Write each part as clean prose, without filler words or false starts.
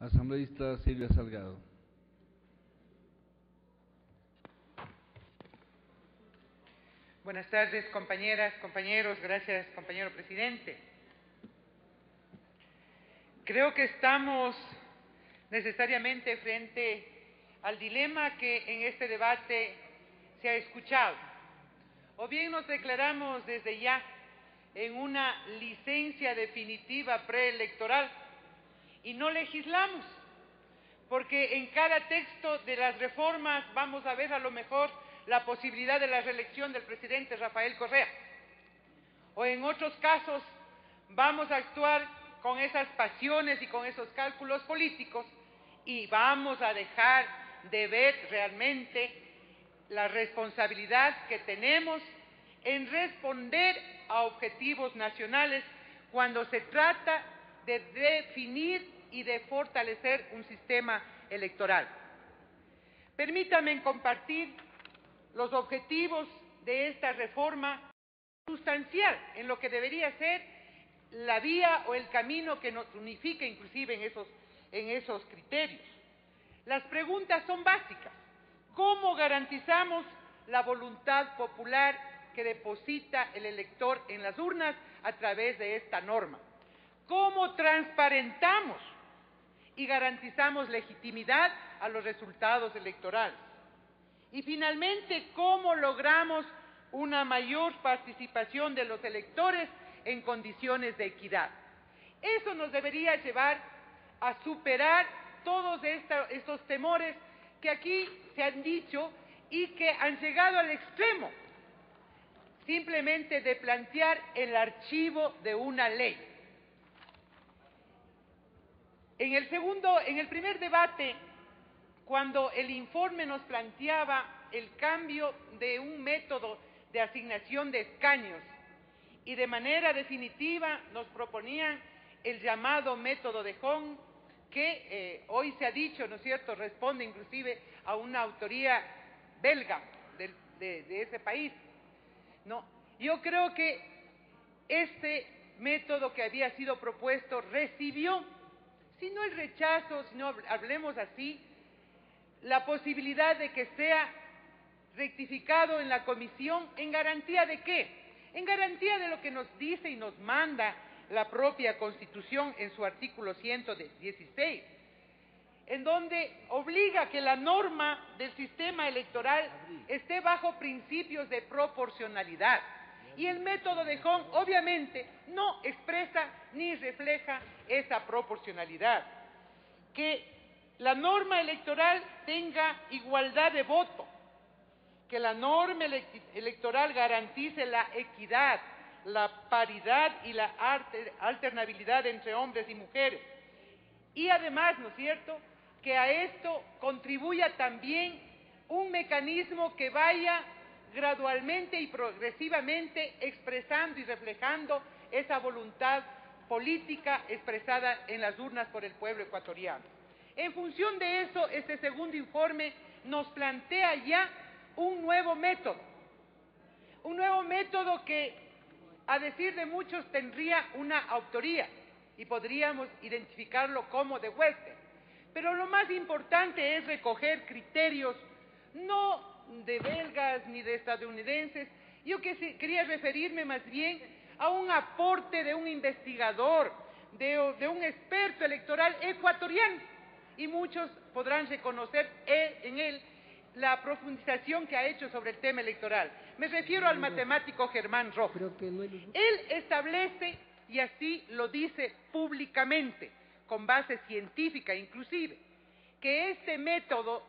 Asambleísta Silvia Salgado. Buenas tardes, compañeras, compañeros. Gracias, compañero presidente. Creo que estamos necesariamente frente al dilema que en este debate se ha escuchado. O bien nos declaramos desde ya en una licencia definitiva preelectoral y no legislamos, porque en cada texto de las reformas vamos a ver a lo mejor la posibilidad de la reelección del presidente Rafael Correa. O en otros casos vamos a actuar con esas pasiones y con esos cálculos políticos y vamos a dejar de ver realmente la responsabilidad que tenemos en responder a objetivos nacionales cuando se trata de definir y de fortalecer un sistema electoral. Permítanme compartir los objetivos de esta reforma sustancial en lo que debería ser la vía o el camino que nos unifique inclusive en esos criterios. Las preguntas son básicas. ¿Cómo garantizamos la voluntad popular que deposita el elector en las urnas a través de esta norma? ¿Cómo transparentamos y garantizamos legitimidad a los resultados electorales? Y finalmente, ¿cómo logramos una mayor participación de los electores en condiciones de equidad? Eso nos debería llevar a superar todos estos temores que aquí se han dicho y que han llegado al extremo simplemente de plantear el archivo de una ley. En el primer debate, cuando el informe nos planteaba el cambio de un método de asignación de escaños y de manera definitiva nos proponían el llamado método de Hong, que hoy se ha dicho, ¿no es cierto?, responde inclusive a una autoría belga de ese país, ¿no? Yo creo que este método que había sido propuesto recibió, si no el rechazo, si no hablemos así, la posibilidad de que sea rectificado en la comisión. ¿En garantía de qué? En garantía de lo que nos dice y nos manda la propia Constitución en su artículo 116, en donde obliga que la norma del sistema electoral esté bajo principios de proporcionalidad. Y el método de Hong obviamente no expresa ni refleja esa proporcionalidad. Que la norma electoral tenga igualdad de voto, que la norma electoral garantice la equidad, la paridad y la alternabilidad entre hombres y mujeres. Y además, ¿no es cierto?, que a esto contribuya también un mecanismo que vaya gradualmente y progresivamente expresando y reflejando esa voluntad política expresada en las urnas por el pueblo ecuatoriano. En función de eso, este segundo informe nos plantea ya un nuevo método que, a decir de muchos, tendría una autoría y podríamos identificarlo como de Western. Pero lo más importante es recoger criterios no de belgas ni de estadounidenses. Yo quería referirme más bien a un aporte de un investigador, de un experto electoral ecuatoriano, y muchos podrán reconocer en él la profundización que ha hecho sobre el tema electoral. Me refiero al matemático Germán Rojas. Él establece, y así lo dice públicamente, con base científica inclusive, que este método,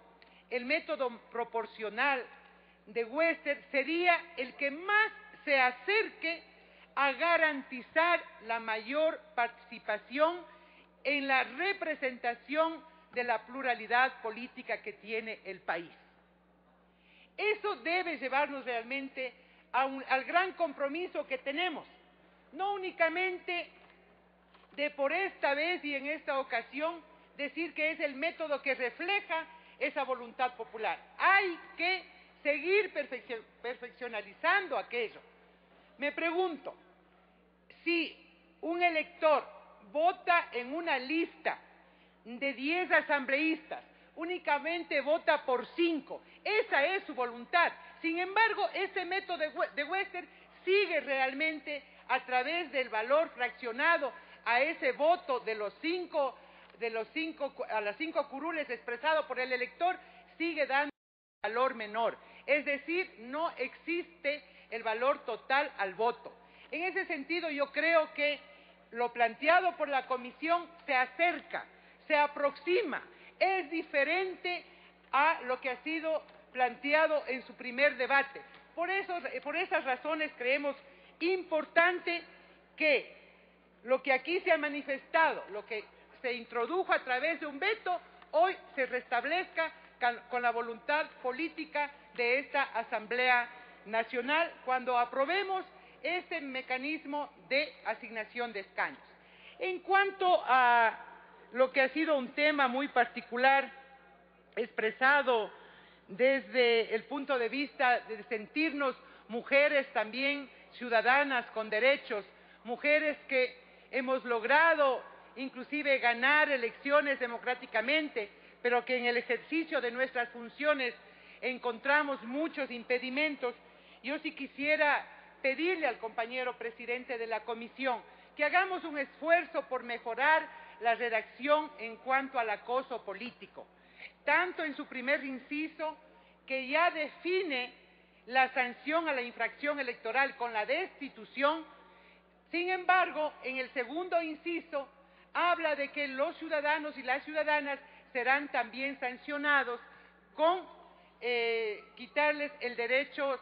el método proporcional de Western, sería el que más se acerque a garantizar la mayor participación en la representación de la pluralidad política que tiene el país. Eso debe llevarnos realmente al gran compromiso que tenemos, no únicamente de por esta vez y en esta ocasión decir que es el método que refleja esa voluntad popular. Hay que seguir perfeccionalizando aquello. Me pregunto, si un elector vota en una lista de 10 asambleístas, únicamente vota por 5. Esa es su voluntad. Sin embargo, ese método de Wester sigue realmente a través del valor fraccionado a ese voto de las 5 curules expresado por el elector, sigue dando valor menor. Es decir, no existe el valor total al voto. En ese sentido, yo creo que lo planteado por la comisión se acerca, se aproxima, es diferente a lo que ha sido planteado en su primer debate. Por esas razones creemos importante que lo que aquí se ha manifestado, lo que se introdujo a través de un veto, hoy se restablezca con la voluntad política de esta Asamblea Nacional cuando aprobemos este mecanismo de asignación de escaños. En cuanto a lo que ha sido un tema muy particular expresado desde el punto de vista de sentirnos mujeres también ciudadanas con derechos, mujeres que hemos logrado inclusive ganar elecciones democráticamente, pero que en el ejercicio de nuestras funciones encontramos muchos impedimentos. Yo sí quisiera pedirle al compañero presidente de la comisión que hagamos un esfuerzo por mejorar la redacción en cuanto al acoso político, tanto en su primer inciso, que ya define la sanción a la infracción electoral con la destitución. Sin embargo, en el segundo inciso habla de que los ciudadanos y las ciudadanas serán también sancionados con quitarles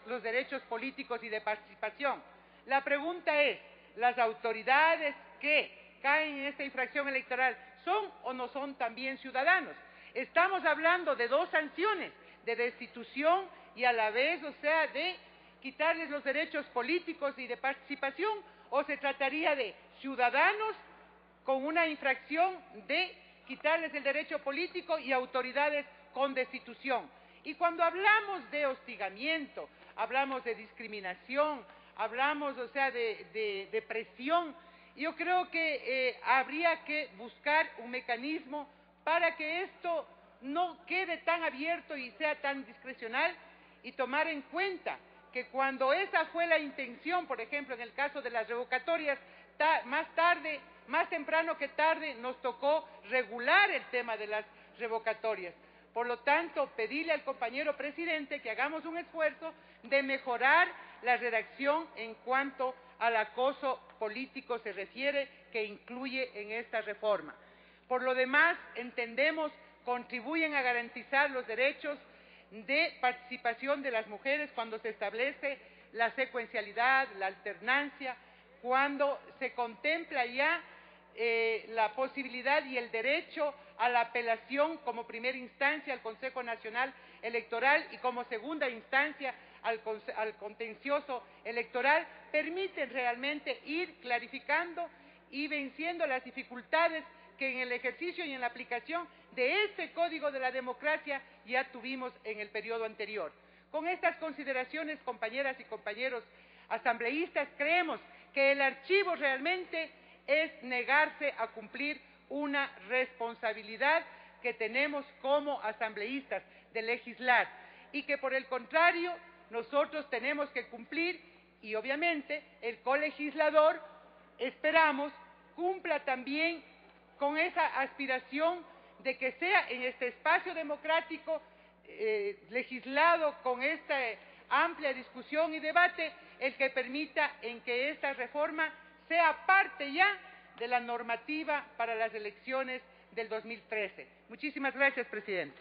los derechos políticos y de participación. La pregunta es, ¿las autoridades que caen en esta infracción electoral son o no son también ciudadanos? Estamos hablando de dos sanciones, de destitución y a la vez, de quitarles los derechos políticos y de participación, o se trataría de ciudadanos con una infracción de quitarles el derecho político y autoridades con destitución. Y cuando hablamos de hostigamiento, hablamos de discriminación, hablamos, de presión, yo creo que habría que buscar un mecanismo para que esto no quede tan abierto y sea tan discrecional, y tomar en cuenta que cuando esa fue la intención, por ejemplo, en el caso de las revocatorias, más temprano que tarde nos tocó regular el tema de las revocatorias. Por lo tanto, pedirle al compañero presidente que hagamos un esfuerzo de mejorar la redacción en cuanto al acoso político se refiere, que incluye en esta reforma. Por lo demás, entendemos, contribuyen a garantizar los derechos de participación de las mujeres cuando se establece la secuencialidad, la alternancia, cuando se contempla ya la posibilidad y el derecho a la apelación como primera instancia al Consejo Nacional Electoral y como segunda instancia al contencioso electoral, permiten realmente ir clarificando y venciendo las dificultades que en el ejercicio y en la aplicación de este Código de la Democracia ya tuvimos en el periodo anterior. Con estas consideraciones, compañeras y compañeros asambleístas, creemos que el archivo realmente es negarse a cumplir una responsabilidad que tenemos como asambleístas de legislar, y que por el contrario nosotros tenemos que cumplir, y obviamente el colegislador, esperamos, cumpla también con esa aspiración de que sea en este espacio democrático legislado con esta amplia discusión y debate el que permita en que esta reforma sea parte ya de la normativa para las elecciones del 2013. Muchísimas gracias, presidente.